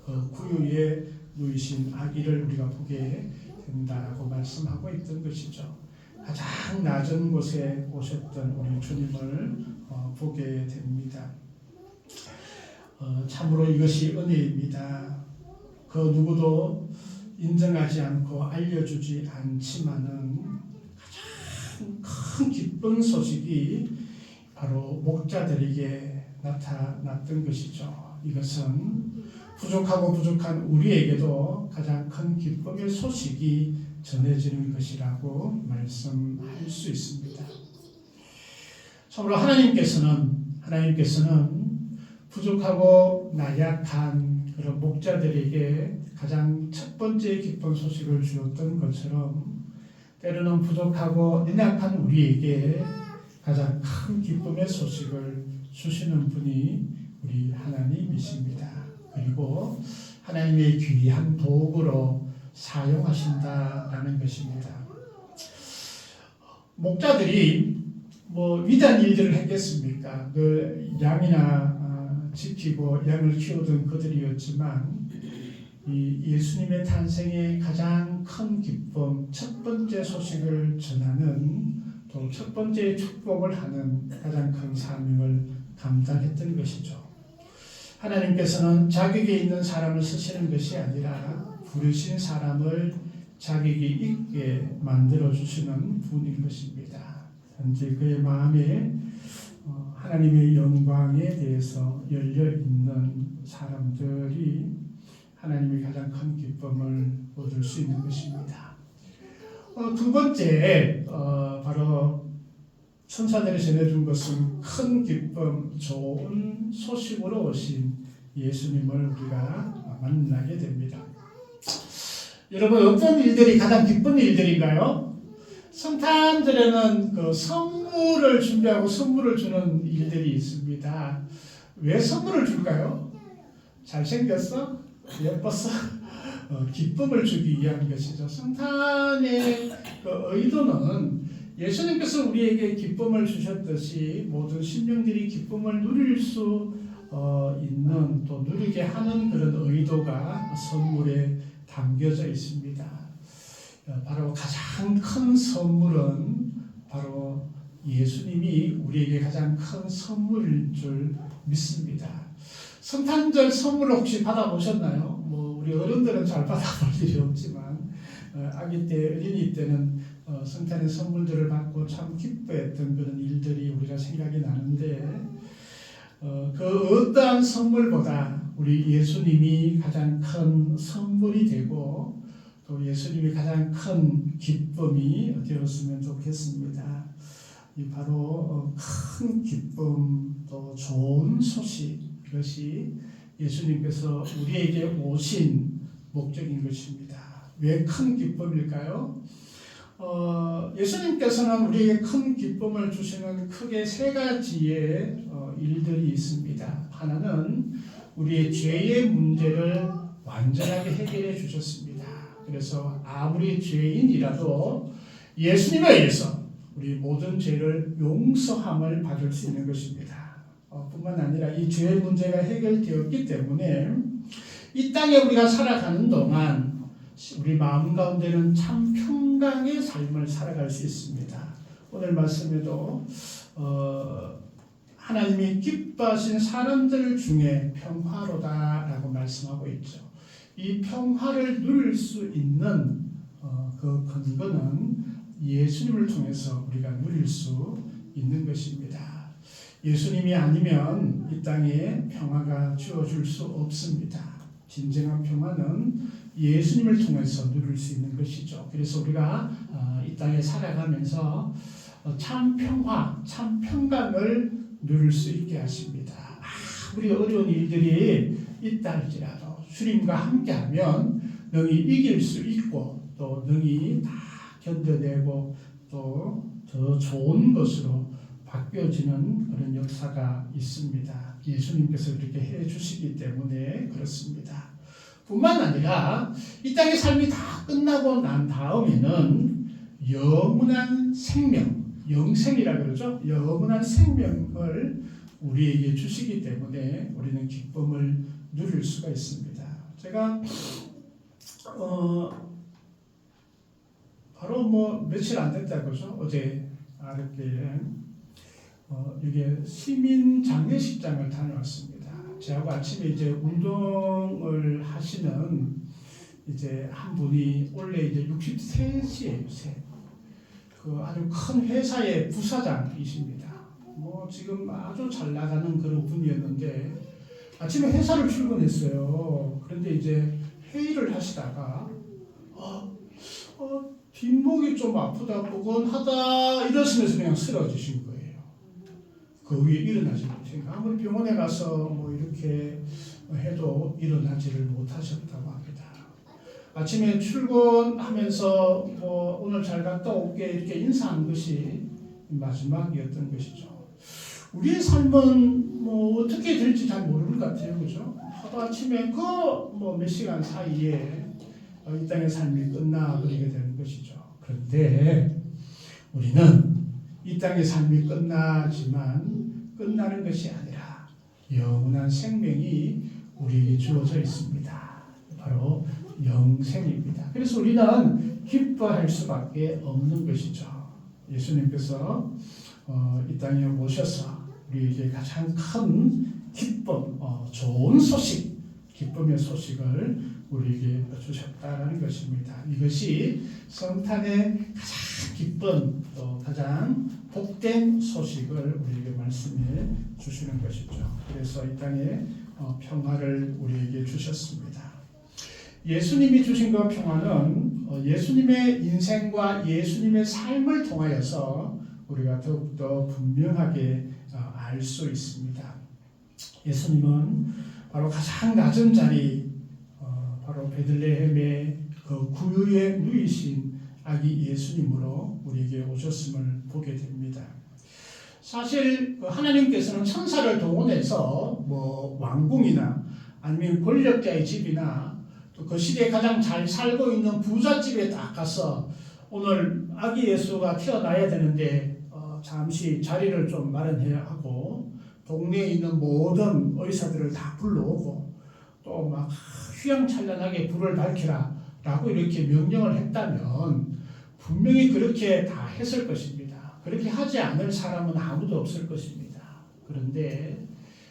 그 구유에 누이신 아기를 우리가 보게 된다라고 말씀하고 있던 것이죠. 가장 낮은 곳에 오셨던 우리 주님을 보게 됩니다. 참으로 이것이 은혜입니다. 그 누구도 인정하지 않고 알려주지 않지만은 가장 큰 기쁜 소식이 바로 목자들에게 나타났던 것이죠. 이것은 부족하고 부족한 우리에게도 가장 큰 기쁨의 소식이 전해지는 것이라고 말씀할 수 있습니다. 참으로 하나님께서는 부족하고 나약한 그런 목자들에게 가장 첫 번째 기쁜 소식을 주었던 것처럼 때로는 부족하고 연약한 우리에게 가장 큰 기쁨의 소식을 주시는 분이 우리 하나님이십니다. 그리고 하나님의 귀한 도구로 사용하신다라는 것입니다. 목자들이 위대한 일들을 했겠습니까? 그 양이나 지키고 양을 키우던 그들이었지만 이 예수님의 탄생의 가장 큰 기쁨, 첫 번째 소식을 전하는 또 첫 번째 축복을 하는 가장 큰 사명을 감당했던 것이죠. 하나님께서는 자격이 있는 사람을 쓰시는 것이 아니라 부르신 사람을 자격이 있게 만들어주시는 분인 것입니다. 현재 그의 마음에 하나님의 영광에 대해서 열려있는 사람들이 하나님의 가장 큰 기쁨을 얻을 수 있는 것입니다. 두 번째, 바로 천사들이 전해준 것은 큰 기쁨, 좋은 소식으로 오신 예수님을 우리가 만나게 됩니다. 여러분, 어떤 일들이 가장 기쁜 일들인가요? 성탄절에는 그 선물을 준비하고 선물을 주는 일들이 있습니다. 왜 선물을 줄까요? 잘생겼어? 예뻤어? 기쁨을 주기 위한 것이죠. 성탄의 그 의도는 예수님께서 우리에게 기쁨을 주셨듯이 모든 심령들이 기쁨을 누릴 수 있는 또 누리게 하는 그런 의도가 선물에 담겨져 있습니다. 바로 가장 큰 선물은 바로 예수님이 우리에게 가장 큰 선물일 줄 믿습니다. 성탄절 선물 혹시 받아보셨나요? 우리 어른들은 잘 받아볼 일이 없지만 아기 때, 어린이 때는 성탄의 선물들을 받고 참 기뻐했던 그런 일들이 우리가 생각이 나는데 그 어떠한 선물보다 우리 예수님이 가장 큰 선물이 되고 또 예수님이 가장 큰 기쁨이 되었으면 좋겠습니다. 이 바로 큰 기쁨 또 좋은 소식, 이것이 예수님께서 우리에게 오신 목적인 것입니다. 왜 큰 기쁨일까요? 예수님께서는 우리에게 큰 기쁨을 주시는 크게 세 가지의 일들이 있습니다. 하나는 우리의 죄의 문제를 완전하게 해결해 주셨습니다. 그래서 아무리 죄인이라도 예수님에 의해서 우리 모든 죄를 용서함을 받을 수 있는 것입니다. 뿐만 아니라 이 죄의 문제가 해결되었기 때문에 이 땅에 우리가 살아가는 동안 우리 마음 가운데는 참 평강의 삶을 살아갈 수 있습니다. 오늘 말씀에도 하나님이 기뻐하신 사람들 중에 평화로다라고 말씀하고 있죠. 이 평화를 누릴 수 있는 그 근거는 예수님을 통해서 우리가 누릴 수 있는 것입니다. 예수님이 아니면 이 땅에 평화가 주어질 수 없습니다. 진정한 평화는 예수님을 통해서 누릴 수 있는 것이죠. 그래서 우리가 이 땅에 살아가면서 참 평화, 참 평강을 누릴 수 있게 하십니다. 아무리 어려운 일들이 있다 할지라도 주님과 함께하면 능히 이길 수 있고 또 능히 다 견뎌내고 또 더 좋은 것으로 바뀌어지는 그런 역사가 있습니다. 예수님께서 그렇게 해주시기 때문에 그렇습니다. 뿐만 아니라 이 땅의 삶이 다 끝나고 난 다음에는 영원한 생명, 영생이라고 그러죠. 영원한 생명을 우리에게 주시기 때문에 우리는 기쁨을 누릴 수가 있습니다. 제가 바로 며칠 안 됐다 그죠? 어제 알았기에 이게 시민 장례식장을 다녀왔습니다. 저하고 아침에 이제 운동을 하시는 이제 한 분이 원래 이제 63세예요. 그 아주 큰 회사의 부사장이십니다. 지금 아주 잘 나가는 그런 분이었는데 아침에 회사를 출근했어요. 그런데 이제 회의를 하시다가 뒷목이 좀 아프다 포근하다 이러시면서 그냥 쓰러지신 거예요. 그 위에 일어나지 못하니까 아무리 병원에 가서 뭐 이렇게 해도 일어나지를 못하셨다고 합니다. 아침에 출근하면서 뭐 오늘 잘 갔다 올게 이렇게 인사한 것이 마지막이었던 것이죠. 우리의 삶은 뭐 어떻게 될지 잘 모르는 것 같아요, 그죠? 하루 아침에 그 뭐 몇 시간 사이에 이 땅의 삶이 끝나버리게 되는 것이죠. 그런데 우리는 이 땅의 삶이 끝나지만 끝나는 것이 아니라 영원한 생명이 우리에게 주어져 있습니다. 바로 영생입니다. 그래서 우리는 기뻐할 수밖에 없는 것이죠. 예수님께서 이 땅에 오셔서 우리에게 가장 큰 기쁨, 좋은 소식, 기쁨의 소식을 우리에게 주셨다는 것입니다. 이것이 성탄의 가장 기쁜 또 가장 복된 소식을 우리에게 말씀해 주시는 것이죠. 그래서 이 땅에 평화를 우리에게 주셨습니다. 예수님이 주신 그 평화는 예수님의 인생과 예수님의 삶을 통하여서 우리가 더욱더 분명하게 알 수 있습니다. 예수님은 바로 가장 낮은 자리, 바로 베들레헴의 그 구유에 누이신 아기 예수님으로 우리에게 오셨음을 보게 됩니다. 사실 하나님께서는 천사를 동원해서 뭐 왕궁이나 아니면 권력자의 집이나 또 그 시대에 가장 잘 살고 있는 부잣집에 딱 가서 오늘 아기 예수가 태어나야 되는데 잠시 자리를 좀 마련해야 하고 동네에 있는 모든 의사들을 다 불러오고 또 막 휘황찬란하게 불을 밝히라 라고 이렇게 명령을 했다면 분명히 그렇게 다 했을 것입니다. 그렇게 하지 않을 사람은 아무도 없을 것입니다. 그런데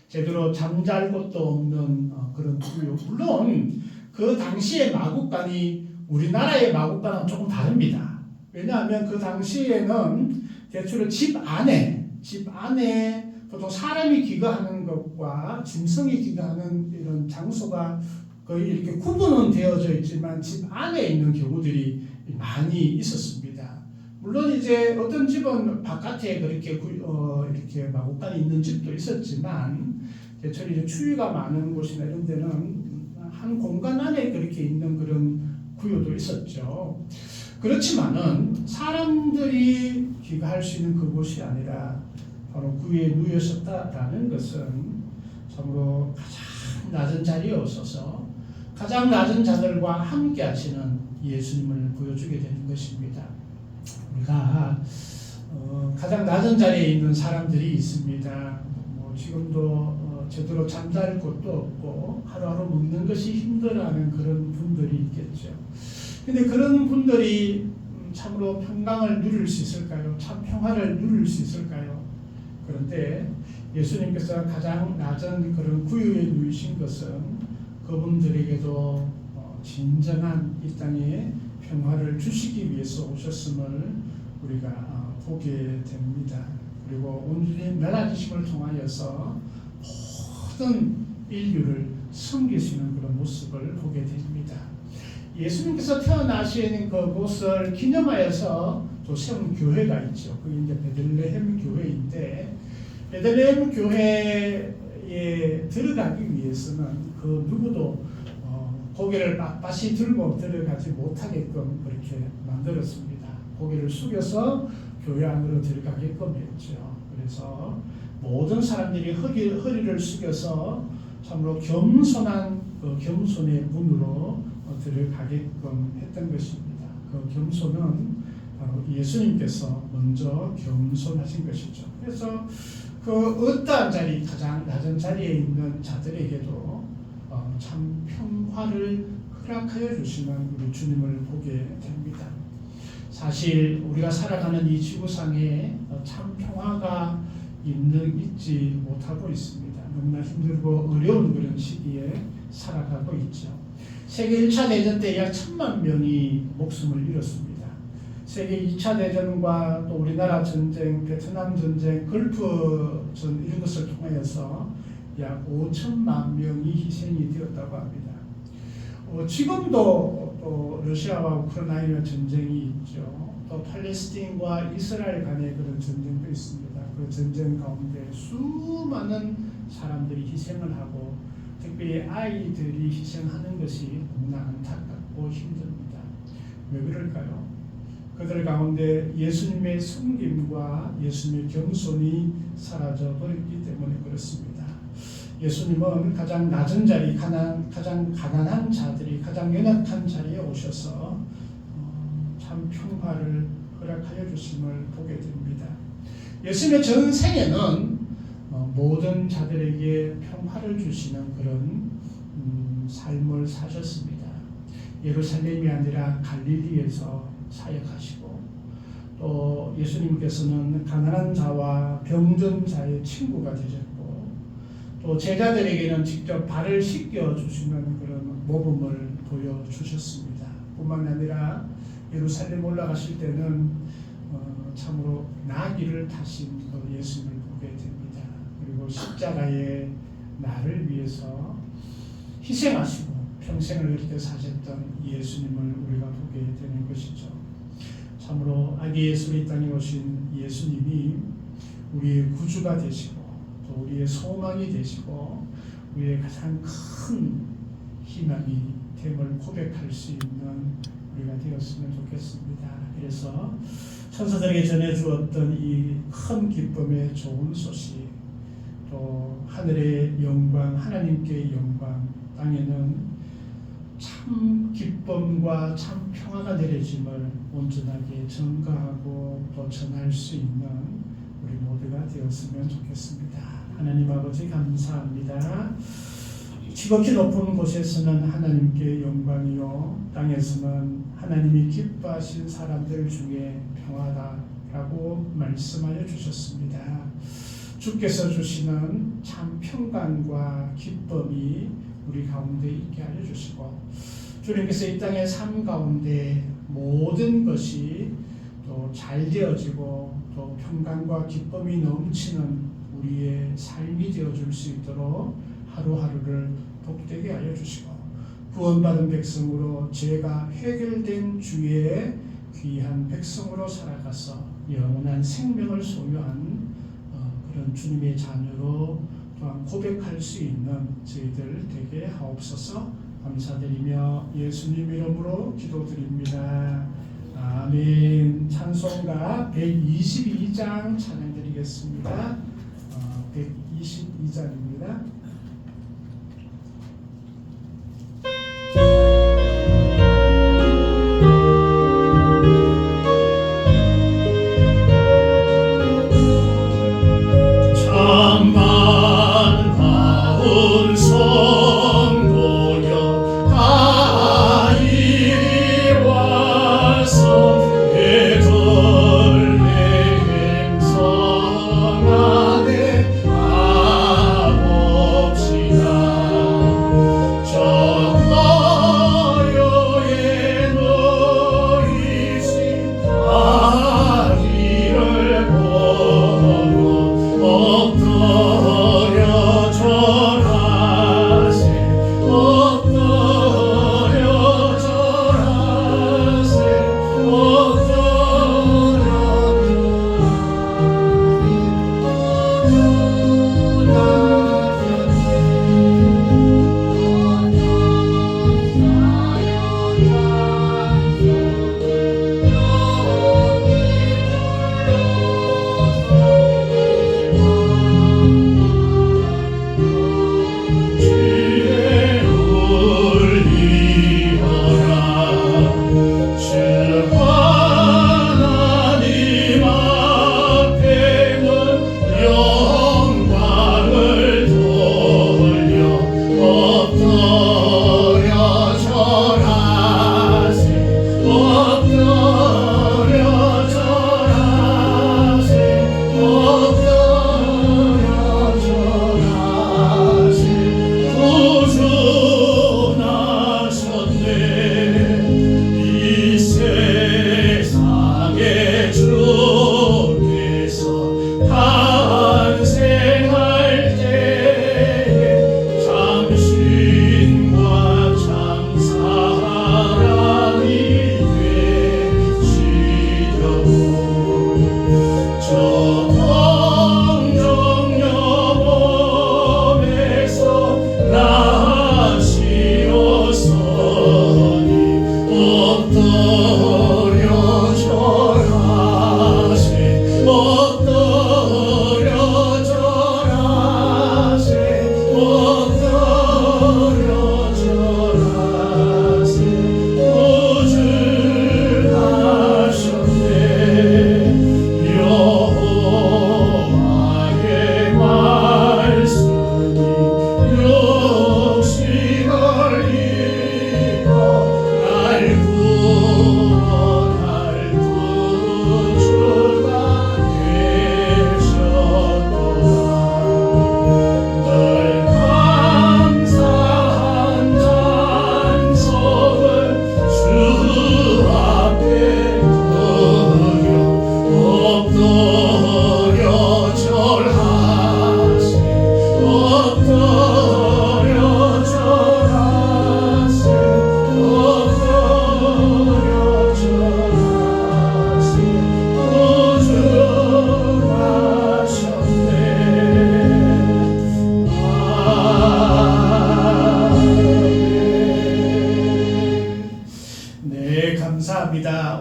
제대로 잠잘 곳도 없는 그런 구요. 물론 그 당시의 마국간이 우리나라의 마국간은 조금 다릅니다. 왜냐하면 그 당시에는 대체로 집 안에 보통 사람이 귀가하는 것과 짐승이 귀가하는 이런 장소가 거의 이렇게 구분은 되어져 있지만 집 안에 있는 경우들이 많이 있었습니다. 물론 이제 어떤 집은 바깥에 그렇게 이렇게 마국간이 있는 집도 있었지만 대체로 이제 추위가 많은 곳이나 이런 데는 한 공간 안에 그렇게 있는 그런 구요도 있었죠. 그렇지만은 사람들이 귀가할 수 있는 그곳이 아니라 바로 구유에 누이셨다라는 것은 참으로 가장 낮은 자리에 오셔서 가장 낮은 자들과 함께 하시는 예수님을 보여주게 되는 것입니다. 우리가 가장 낮은 자리에 있는 사람들이 있습니다. 뭐 지금도 제대로 잠잘 곳도 없고 하루하루 먹는 것이 힘들어하는 그런 분들이 있겠죠. 근데 그런 분들이 참으로 평강을 누릴 수 있을까요? 참 평화를 누릴 수 있을까요? 그런데 예수님께서 가장 낮은 그런 구유에 누이신 것은 그분들에게도 진정한 이 땅에 평화를 주시기 위해서 오셨음을 우리가 보게 됩니다. 그리고 온전히 멸하심을 통하여서 모든 인류를 섬기시는 그런 모습을 보게 됩니다. 예수님께서 태어나신 그곳을 기념하여서 또 세운 교회가 있죠. 그게 이제 베들레헴 교회인데 베들레헴 교회에 들어가기 위해서는 그 누구도 고개를 빳빳이 들고 들어가지 못하게끔 그렇게 만들었습니다. 고개를 숙여서 교회 안으로 들어가게끔 했죠. 그래서 모든 사람들이 허리를 숙여서 참으로 겸손한 그 겸손의 문으로 들어가게끔 했던 것입니다. 그 겸손은 바로 예수님께서 먼저 겸손하신 것이죠. 그래서 그 어떠한 자리, 가장 낮은 자리에 있는 자들에게도 참 평화를 허락하여 주시는 우리 주님을 보게 됩니다. 사실 우리가 살아가는 이 지구상에 참 평화가 있지 못하고 있습니다. 너무나 힘들고 어려운 그런 시기에 살아가고 있죠. 세계 1차 대전 때 약 1000만 명이 목숨을 잃었습니다. 세계 2차 대전과 또 우리나라 전쟁, 베트남 전쟁, 걸프 전 이런 것을 통하여서 약 5천만 명이 희생이 되었다고 합니다. 지금도 또 러시아와 우크라이나 전쟁이 있죠. 또 팔레스틴과 이스라엘 간의 그런 전쟁도 있습니다. 그 전쟁 가운데 수많은 사람들이 희생을 하고 특별히 아이들이 희생하는 것이 너무나 안타깝고 힘듭니다. 왜 그럴까요? 그들 가운데 예수님의 섬김과 예수님의 겸손이 사라져 버렸기 때문에 그렇습니다. 예수님은 가장 낮은 자리, 가장 가난한 자들이 가장 연약한 자리에 오셔서 참 평화를 허락하여 주심을 보게 됩니다. 예수님의 전생에는 모든 자들에게 평화를 주시는 그런 삶을 사셨습니다. 예루살렘이 아니라 갈릴리에서 사역하시고 또 예수님께서는 가난한 자와 병든 자의 친구가 되셨고 또 제자들에게는 직접 발을 씻겨 주시는 그런 모범을 보여주셨습니다. 뿐만 아니라 예루살렘 올라가실 때는 참으로 나귀를 타신 그 예수님을 보게 됩니다. 그리고 십자가의 나를 위해서 희생하시고 평생을 그렇게 사셨던 예수님을 우리가 보게 되는 것이죠. 참으로 아기 예수 이 땅에 오신 예수님이 우리의 구주가 되시고 또 우리의 소망이 되시고 우리의 가장 큰 희망이 됨을 고백할 수 있는 우리가 되었으면 좋겠습니다. 그래서 천사들에게 전해주었던 이 큰 기쁨의 좋은 소식, 또 하늘의 영광, 하나님께 영광, 땅에는 참 기쁨과 참 평화가 내려짐을 온전하게 전가하고 또 전할 수 있는 우리 모두가 되었으면 좋겠습니다. 하나님 아버지 감사합니다. 지극히 높은 곳에서는 하나님께 영광이요 땅에서는 하나님이 기뻐하신 사람들 중에 평화다라고 말씀하여 주셨습니다. 주께서 주시는 참 평강과 기쁨이 우리 가운데 있게 하여 주시고 주님께서 이 땅의 삶 가운데 모든 것이 또 잘 되어지고 또 평강과 기쁨이 넘치는 우리의 삶이 되어줄 수 있도록 하루하루를 복되게 하여 주시고 구원받은 백성으로 죄가 해결된 주의 귀한 백성으로 살아가서 영원한 생명을 소유한 그런 주님의 자녀로 또한 고백할 수 있는 저희들 되게 하옵소서. 감사드리며 예수님 이름으로 기도드립니다. 아멘. 찬송가 122장 찬양드리겠습니다. 122장입니다. 아버지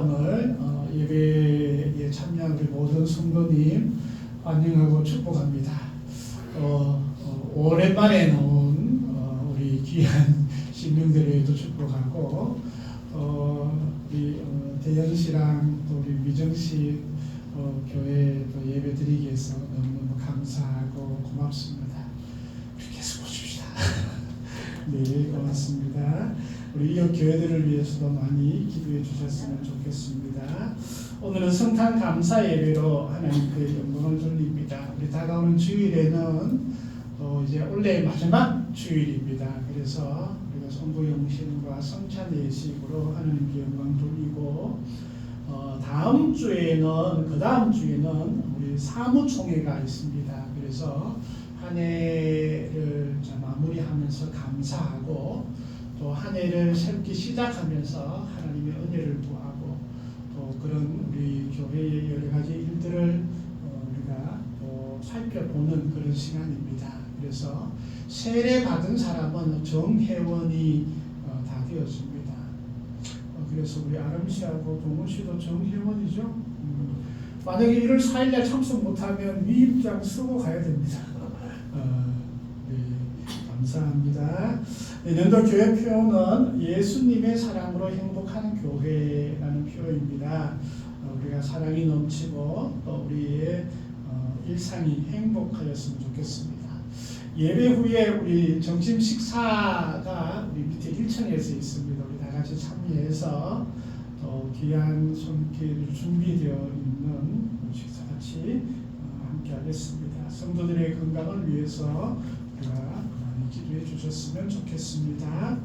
오늘 예배에 참여한 우리 모든 성도님 환영하고 축복합니다. 오랜만에 나온 우리 귀한 신명들에도 축복하고 우리 대현 씨랑 또 우리 미정 씨 교회 또 예배 드리기 위해서 너무너무 감사하고 고맙습니다. 그렇게 해서 보십시다. 네, 고맙습니다. 우리 이웃 교회들을 위해서도 많이 기도해 주셨으면 좋겠습니다. 오늘은 성탄 감사 예배로 하나님께 영광을 돌립니다. 우리 다가오는 주일에는 이제 올해 마지막 주일입니다. 그래서 우리가 성부 영신과 성찬 예식으로 하나님께 영광 돌리고 다음 주에는 그 다음 주에는 우리 사무총회가 있습니다. 그래서 한 해를 마무리하면서 감사하고 또 한 해를 새롭게 시작하면서 하나님의 은혜를 구하고 또 그런 우리 교회의 여러 가지 일들을 우리가 또 살펴보는 그런 시간입니다. 그래서 세례 받은 사람은 정회원이 다 되었습니다. 그래서 우리 아름 씨하고 동훈 씨도 정회원이죠. 만약에 1월 4일날 참석 못하면 위임장 쓰고 가야 됩니다. 네, 감사합니다. 내년도 교회 표어는 예수님의 사랑으로 행복하는 교회라는 표어입니다. 우리가 사랑이 넘치고 또 우리의 일상이 행복하였으면 좋겠습니다. 예배 후에 우리 점심 식사가 우리 밑에 1층에서 있습니다. 우리 다 같이 참여해서 또 귀한 손길 준비되어 있는 식사 같이 함께 하겠습니다. 성도들의 건강을 위해서 우리가 많이 기도해 주셨으면 좋겠습니다.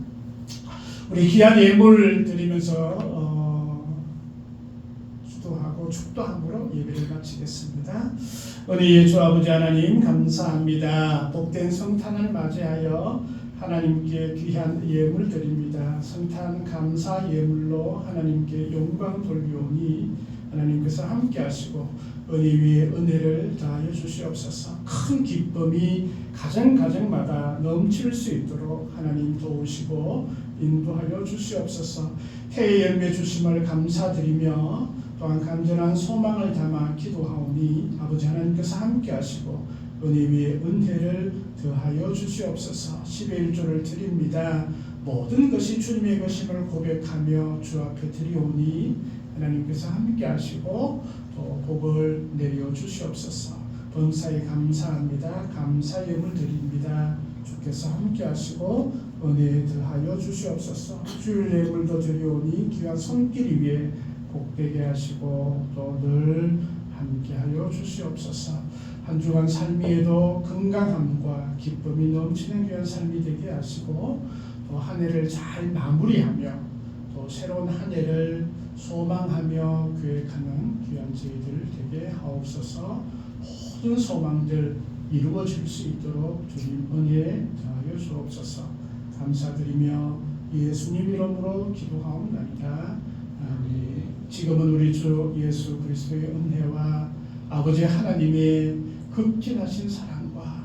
우리 귀한 예물 드리면서 기도하고 축도함으로 예배를 마치겠습니다. 은혜의 주 아버지 하나님 감사합니다. 복된 성탄을 맞이하여 하나님께 귀한 예물 드립니다. 성탄 감사 예물로 하나님께 영광 돌리오니 하나님께서 함께 하시고 은혜 위에 은혜를 더하여 주시옵소서. 큰 기쁨이 가정마다 넘칠 수 있도록 하나님 도우시고 인도하여 주시옵소서. 해의 열매 주심을 감사드리며 또한 간절한 소망을 담아 기도하오니 아버지 하나님께서 함께 하시고 은혜 위에 은혜를 더하여 주시옵소서. 10의 1조를 드립니다. 모든 것이 주님의 것임을 고백하며 주 앞에 드리오니 하나님께서 함께 하시고 또 복을 내려 주시옵소서. 범사에 감사합니다. 감사 예물 드립니다. 주께서 함께 하시고 은혜 더하여 주시옵소서. 주일 예물도 드리오니 귀한 손길 위에 복되게 하시고 또 늘 함께하여 주시옵소서. 한 주간 삶에도 건강함과 기쁨이 넘치는 귀한 삶이 되게 하시고 또 한 해를 잘 마무리하며 또 새로운 한 해를 소망하며 계획하는 귀한 저희들 되게 하옵소서. 모든 소망들 이루어질 수 있도록 주님 은혜 더하여 주옵소서. 감사드리며 예수님 이름으로 기도하옵나이다. 아멘. 지금은 우리 주 예수 그리스도의 은혜와 아버지 하나님의 극진하신 사랑과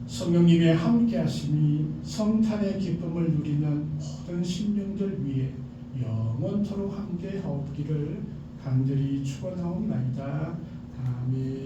성령님의 함께하심이 성탄의 기쁨을 누리는 모든 심령들 위에 영원토록 함께하옵기를 간절히 축원하옵나이다. 아멘.